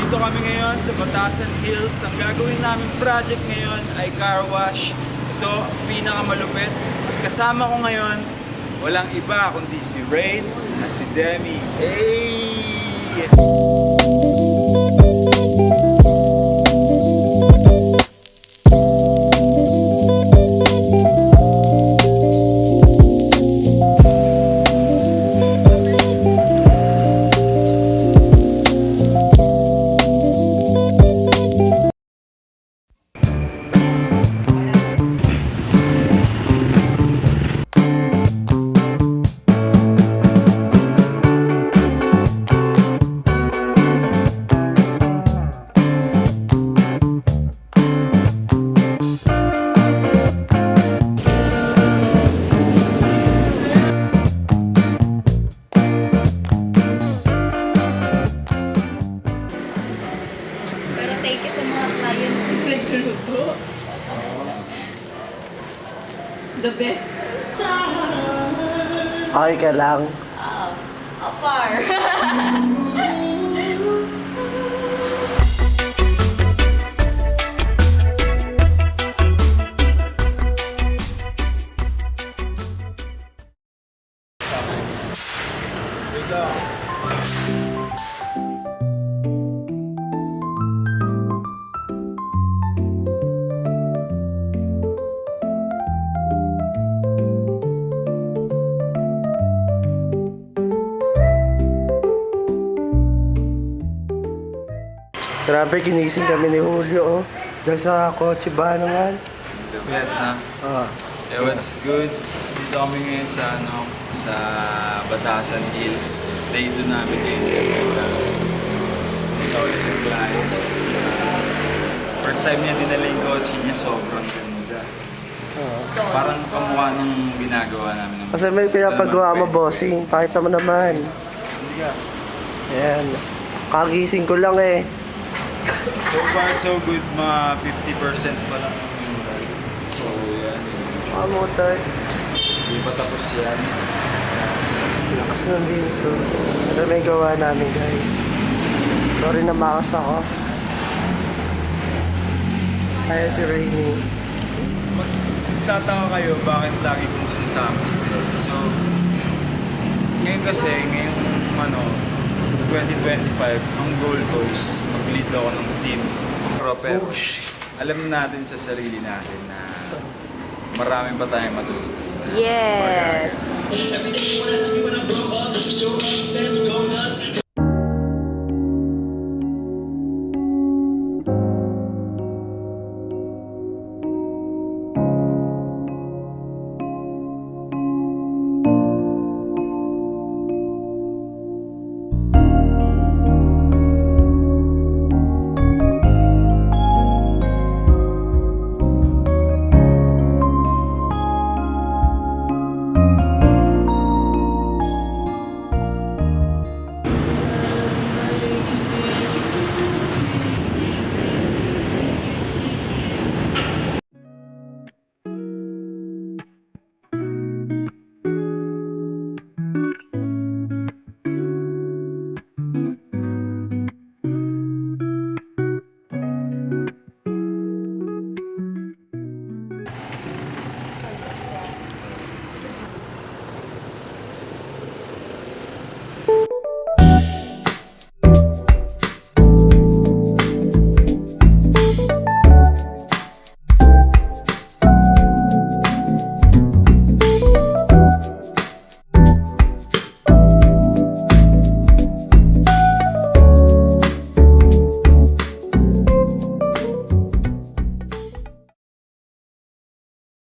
Dito kami ngayon sa Batasan Hills. Ang gagawin namin project ngayon ay car wash. Ito, pinakamalupit. At kasama ko ngayon, walang iba kundi si Rain at si Demi. Hey! Pero take it sa mga client kung nagluluto. The best. Okay ka lang. Apar. Grabe, kinising kami ni Julio, oh. Dahil sa kotse ba naman? Lupit na. Ah. It was good. Dito kami ngayon sa Batasan Hills. Day 2 namin ngayon sa Pilipinas. Ito ulit yung client. First time niya dinala yung kotse niya, sobrang ganda. Parang kamukha ng ginagawa namin. Kasi may pinapagawa mo, bossing. Pakita mo naman. Hindi ka. Ayan. Kagising ko lang eh. So far, so good. Mga 50% pa lang yung ride. So, yan. Mamutay. Hindi pa tapos yan. Lakas ng binso. Ito may gawa namin, guys. Sorry na makas ako. Kaya si Rainy. Magtataka kayo bakit lagi kong sinasama si Phil. So, ngayon kasi, ngayong 2025, ang goal ko is mag-lead ako ng team. Pero alam natin sa sarili natin na marami pa tayong matututunan. Yes.